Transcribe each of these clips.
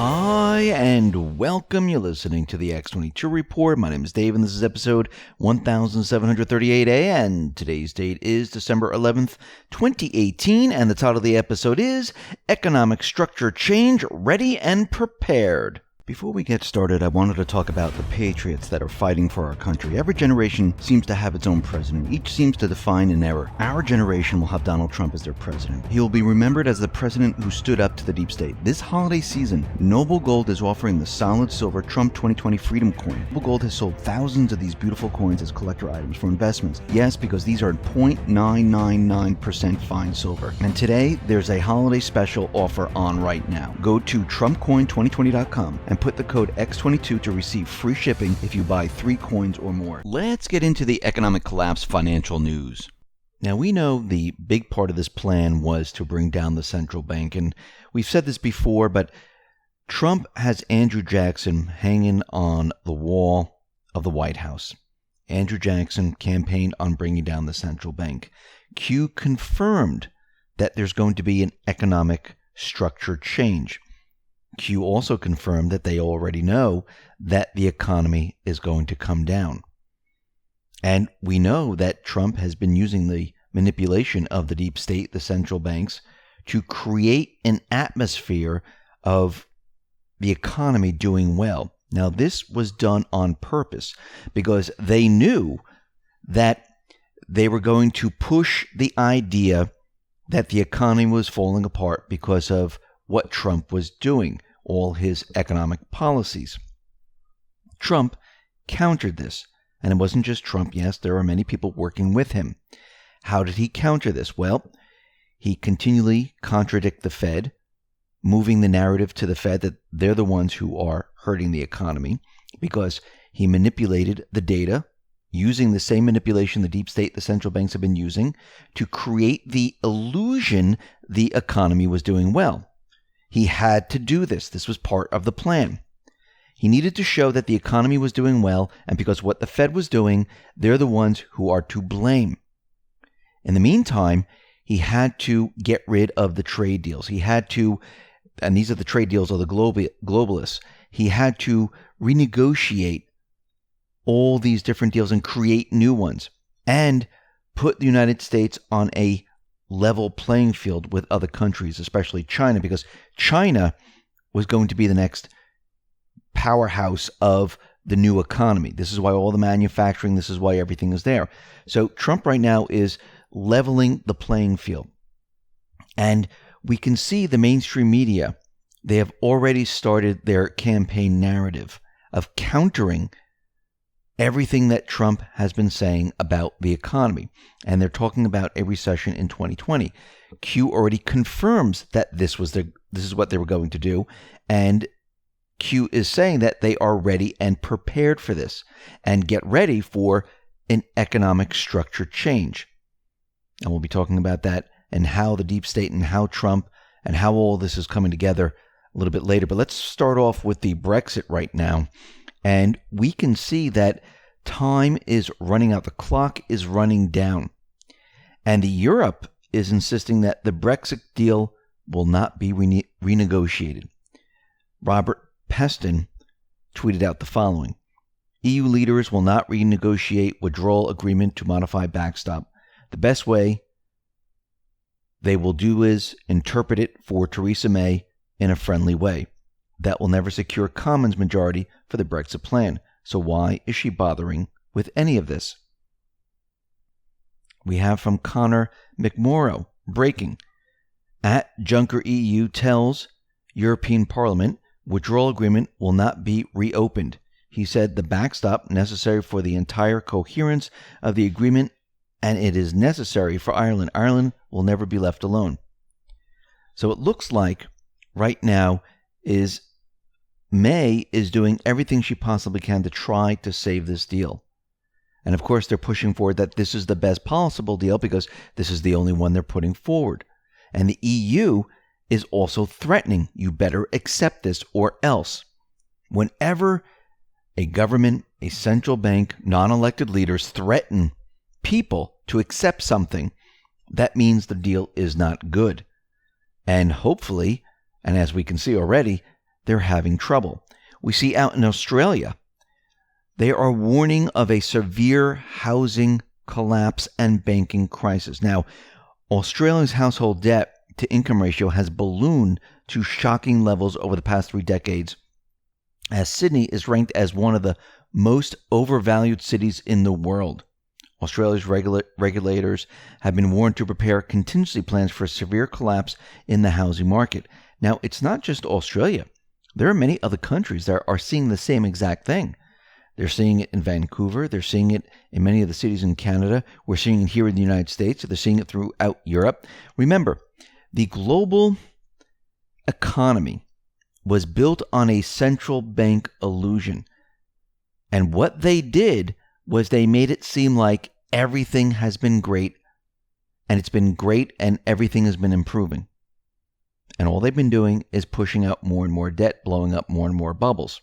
Hi, and welcome. You're listening to the X22 Report. My name is Dave, and this is episode 1738A, and today's date is December 11th, 2018, and the title of the episode is Economic Structure Change, Ready and Prepared. Before we get started, I wanted to talk about the patriots that are fighting for our country. Every generation seems to have its own president. Each seems to define an era. Our generation will have Donald Trump as their president. He will be remembered as the president who stood up to the deep state. This holiday season, Noble Gold is offering the solid silver Trump 2020 Freedom Coin. Noble Gold has sold thousands of these beautiful coins as collector items for investments. Yes, because these are 0.999% fine silver. And today, there's a holiday special offer on right now. Go to TrumpCoin2020.com and put the code X22 to receive free shipping if you buy 3 coins or more. Let's get into the economic collapse financial news. Now, we know the big part of this plan was to bring down the central bank, and we've said this before, but Trump has Andrew Jackson hanging on the wall of the White House. Andrew Jackson campaigned on bringing down the central bank. Q confirmed that there's going to be an economic structure change. Q also confirmed that they already know that the economy is going to come down. And we know that Trump has been using the manipulation of the deep state, the central banks, to create an atmosphere of the economy doing well. Now, this was done on purpose because they knew that they were going to push the idea that the economy was falling apart because of what Trump was doing, all his economic policies. Trump countered this, and it wasn't just Trump. Yes, there are many people working with him. How did he counter this? Well, he continually contradicted the Fed, moving the narrative to the Fed that they're the ones who are hurting the economy, because he manipulated the data, using the same manipulation the deep state, the central banks have been using, to create the illusion the economy was doing well. He had to do this. This was part of the plan. He needed to show that the economy was doing well, and because what the Fed was doing, they're the ones who are to blame. In the meantime, he had to get rid of the trade deals. He had to, and these are the trade deals of the globalists, he had to renegotiate all these different deals and create new ones, and put the United States on a level playing field with other countries, especially China, because China was going to be the next powerhouse of the new economy. This is why all the manufacturing, this is why everything is there. So Trump right now is leveling the playing field. And we can see the mainstream media, they have already started their campaign narrative of countering everything that Trump has been saying about the economy. And they're talking about a recession in 2020. Q already confirms that this is what they were going to do. And Q is saying that they are ready and prepared for this and get ready for an economic structure change. And we'll be talking about that and how the deep state and how Trump and how all this is coming together a little bit later. But let's start off with the BREXIT right now. And we can see that time is running out. The clock is running down. And Europe is insisting that the Brexit deal will not be renegotiated. Robert Peston tweeted out the following: EU leaders will not renegotiate withdrawal agreement to modify backstop. The best way they will do is interpret it for Theresa May in a friendly way. That will never secure Commons majority for the Brexit plan. So why is she bothering with any of this? We have from Connor McMorrow, breaking. At Juncker EU tells European Parliament withdrawal agreement will not be reopened. He said the backstop necessary for the entire coherence of the agreement, and it is necessary for Ireland. Ireland will never be left alone. So it looks like right now is May is doing everything she possibly can to try to save this deal. And of course, they're pushing forward that this is the best possible deal because this is the only one they're putting forward. And the EU is also threatening, you better accept this or else. Whenever a government, a central bank, non-elected leaders threaten people to accept something, that means the deal is not good. And hopefully, and as we can see already, they're having trouble. We see out in Australia, they are warning of a severe housing collapse and banking crisis. Now, Australia's household debt to income ratio has ballooned to shocking levels over the past 3 decades, as Sydney is ranked as one of the most overvalued cities in the world. Australia's regulators have been warned to prepare contingency plans for a severe collapse in the housing market. Now, it's not just Australia. There are many other countries that are seeing the same exact thing. They're seeing it in Vancouver. They're seeing it in many of the cities in Canada. We're seeing it here in the United States. They're seeing it throughout Europe. Remember, the global economy was built on a central bank illusion. And what they did was they made it seem like everything has been great, and it's been great, and everything has been improving. And all they've been doing is pushing out more and more debt, blowing up more and more bubbles.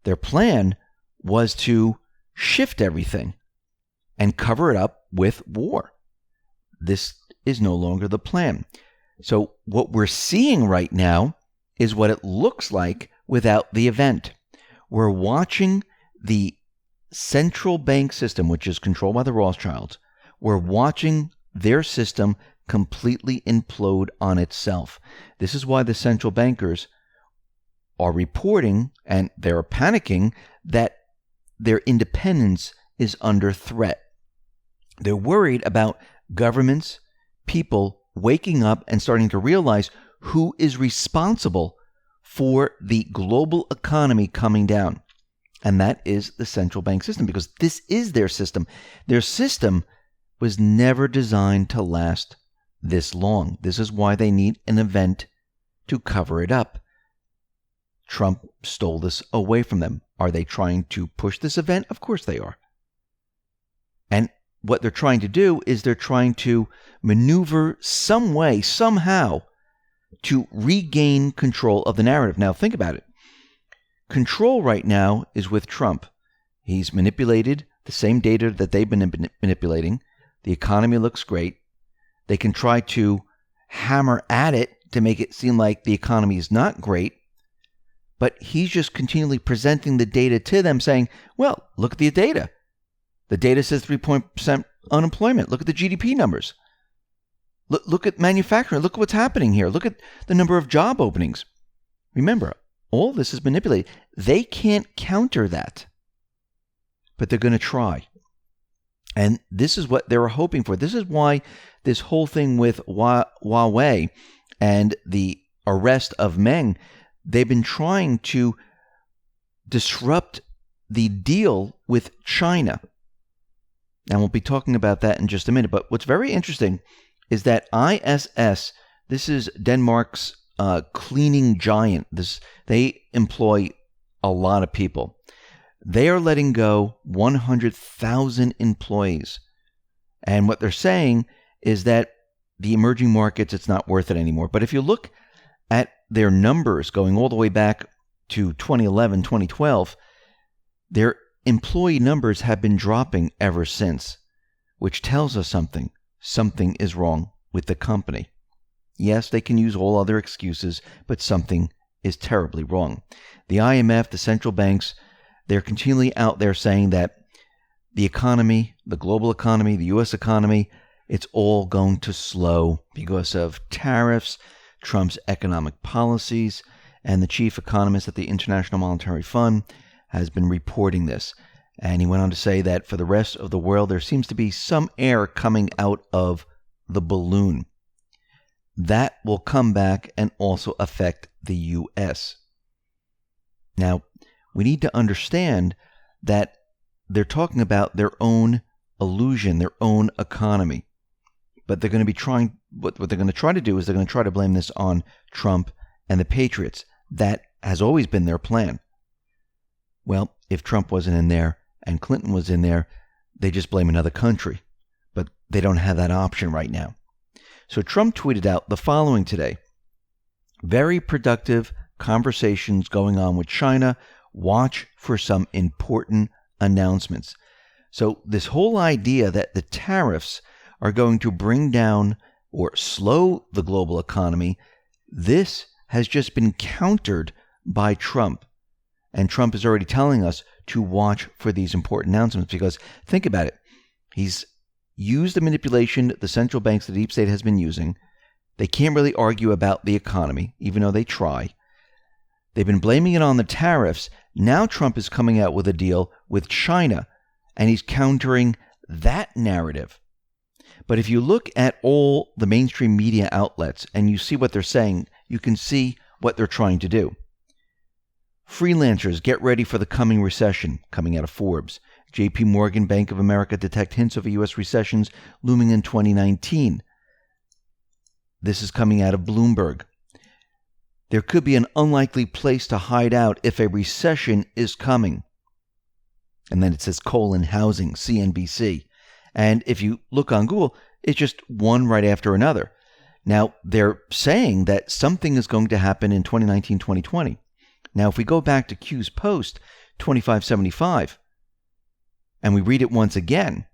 Their plan was to shift everything and cover it up with war. This is no longer the plan. So what we're seeing right now is what it looks like without the event. We're watching the central bank system, which is controlled by the Rothschilds. We're watching their system completely implode on itself. This is why the central bankers are reporting, and they're panicking, that their independence is under threat. They're worried about governments, people waking up and starting to realize who is responsible for the global economy coming down. And that is the central bank system, because this is their system. Their system was never designed to last this long. This is why they need an event to cover it up. Trump stole this away from them. Are they trying to push this event? Of course they are. And what they're trying to do is they're trying to maneuver some way, somehow, to regain control of the narrative. Now, think about it. Control right now is with Trump. He's manipulated the same data that they've been manipulating. The economy looks great. They can try to hammer at it to make it seem like the economy is not great. But he's just continually presenting the data to them, saying, well, look at the data. The data says 3% unemployment. Look at the GDP numbers. Look at manufacturing. Look at what's happening here. Look at the number of job openings. Remember, all this is manipulated. They can't counter that, but they're going to try. And this is what they were hoping for. This is why this whole thing with Huawei and the arrest of Meng, they've been trying to disrupt the deal with China. And we'll be talking about that in just a minute. But what's very interesting is that ISS, this is Denmark's cleaning giant. They employ a lot of people. They are letting go 100,000 employees. And what they're saying is that the emerging markets, it's not worth it anymore. But if you look at their numbers going all the way back to 2011, 2012, their employee numbers have been dropping ever since, which tells us something. Something is wrong with the company. Yes, they can use all other excuses, but something is terribly wrong. The IMF, the central banks, they're continually out there saying that the economy, the global economy, the U.S. economy, it's all going to slow because of tariffs, Trump's economic policies, and the chief economist at the International Monetary Fund has been reporting this. And he went on to say that for the rest of the world, there seems to be some air coming out of the balloon. That will come back and also affect the U.S. Now, we need to understand that they're talking about their own illusion, their own economy. But they're going to be trying, what they're going to try to do is they're going to try to blame this on Trump and the Patriots. That has always been their plan. Well, if Trump wasn't in there and Clinton was in there, they just blame another country. But they don't have that option right now. So Trump tweeted out the following today. Very productive conversations going on with China. Watch for some important announcements. So this whole idea that the tariffs are going to bring down or slow the global economy, this has just been countered by Trump. And Trump is already telling us to watch for these important announcements because think about it. He's used the manipulation the central banks, the deep state has been using. They can't really argue about the economy, even though they try. They've been blaming it on the tariffs. Now Trump is coming out with a deal with China, and he's countering that narrative. But if you look at all the mainstream media outlets and you see what they're saying, you can see what they're trying to do. Freelancers get ready for the coming recession, coming out of Forbes. JP Morgan, Bank of America detect hints of a U.S. recessions looming in 2019. This is coming out of Bloomberg. There could be an unlikely place to hide out if a recession is coming. And then it says housing, CNBC. And if you look on Google, it's just one right after another. Now, they're saying that something is going to happen in 2019, 2020. Now, if we go back to Q's post, 2575, and we read it once again,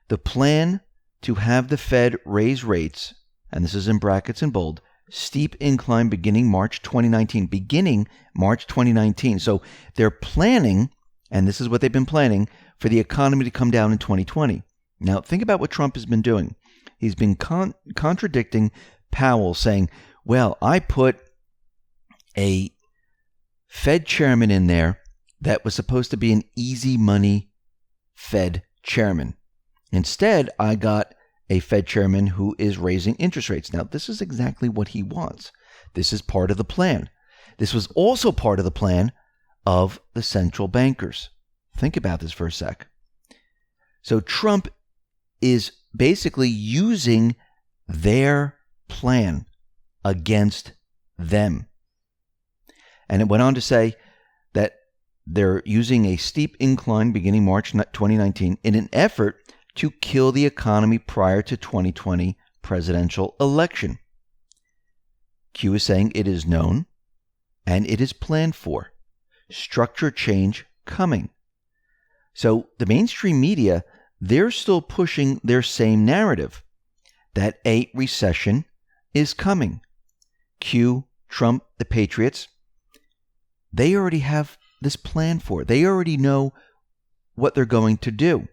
the plan to have the Fed raise rates, and this is in brackets in bold, steep incline beginning March 2019. So they're planning, and this is what they've been planning, for the economy to come down in 2020. Now, think about what Trump has been doing. He's been contradicting Powell, saying, well, I put a Fed chairman in there that was supposed to be an easy money Fed chairman. Instead, I got a Fed chairman who is raising interest rates. Now, this is exactly what he wants. This is part of the plan. This was also part of the plan of the central bankers. Think about this for a sec. So Trump is basically using their plan against them. And it went on to say that they're using a steep incline beginning March 2019 in an effort to kill the economy prior to 2020 presidential election. Q is saying it is known and it is planned for. Structure change coming. So the mainstream media, they're still pushing their same narrative that a recession is coming. Q, Trump, the Patriots, they already have this plan for it. They already know what they're going to do.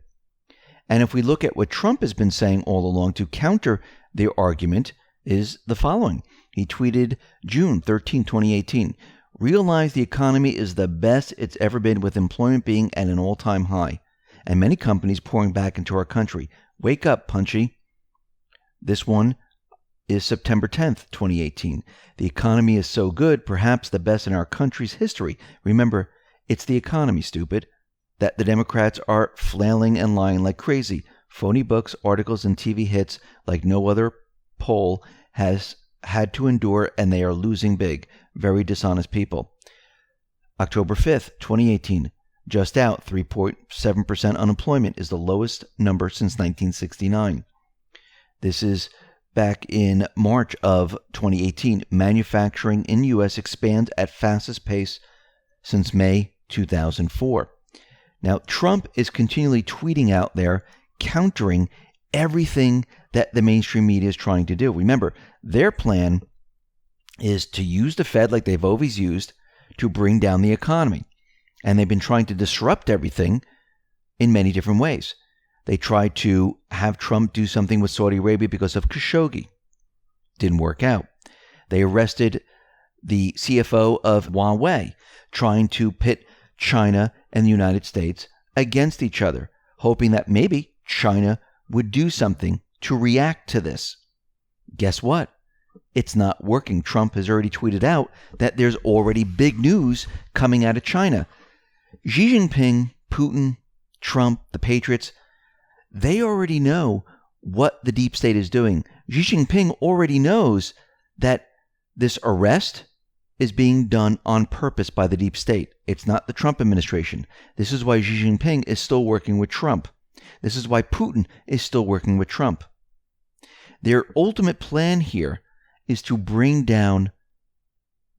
And if we look at what Trump has been saying all along to counter their argument is the following. He tweeted June 13, 2018, realize the economy is the best it's ever been with employment being at an all-time high and many companies pouring back into our country. Wake up, Punchy. This one is September 10th, 2018. The economy is so good, perhaps the best in our country's history. Remember, it's the economy, stupid. That the Democrats are flailing and lying like crazy. Phony books, articles, and TV hits like no other poll has had to endure, and they are losing big. Very dishonest people. October 5th, 2018. Just out, 3.7% unemployment is the lowest number since 1969. This is back in March of 2018. Manufacturing in U.S. expands at fastest pace since May 2004. Now, Trump is continually tweeting out there, countering everything that the mainstream media is trying to do. Remember, their plan is to use the Fed like they've always used to bring down the economy. And they've been trying to disrupt everything in many different ways. They tried to have Trump do something with Saudi Arabia because of Khashoggi. Didn't work out. They arrested the CFO of Huawei, trying to pit China and the United States against each other, hoping that maybe China would do something to react to this. Guess what? It's not working. Trump has already tweeted out that there's already big news coming out of China. Xi Jinping, Putin, Trump, the Patriots, they already know what the deep state is doing. Xi Jinping already knows that this arrest is being done on purpose by the deep state. It's not the Trump administration. This is why Xi Jinping is still working with Trump. This is why Putin is still working with Trump. Their ultimate plan here is to bring down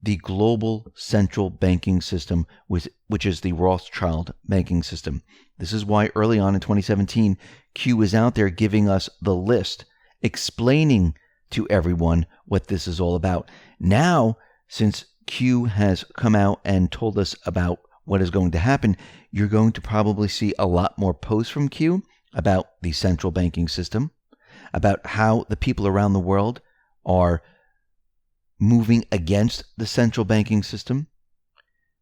the global central banking system, which is the Rothschild banking system. This is why early on in 2017, Q was out there giving us the list, explaining to everyone what this is all about. Now, since Q has come out and told us about what is going to happen, you're going to probably see a lot more posts from Q about the central banking system, about how the people around the world are moving against the central banking system.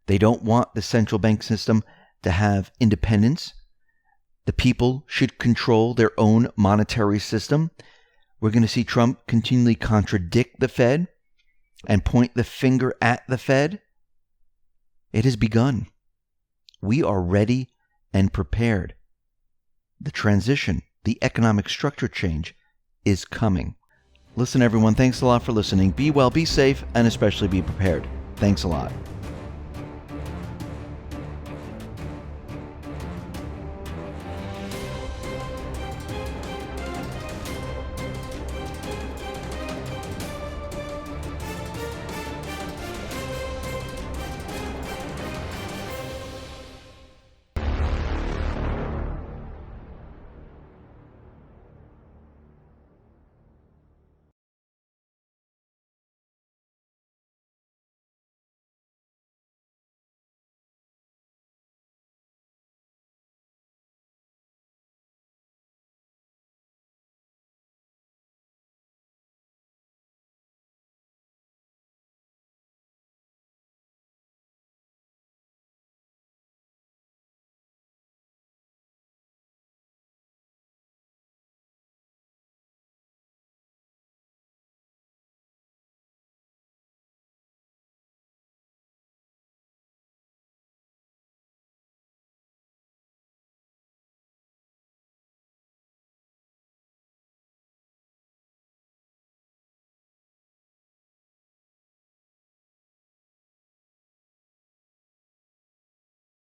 They don't want the central bank system to have independence. The people should control their own monetary system. We're going to see Trump continually contradict the Fed and point the finger at the Fed. It has begun. We are ready and prepared. The transition, the economic structure change is coming. Listen, everyone, thanks a lot for listening. Be well, be safe, and especially be prepared. Thanks a lot.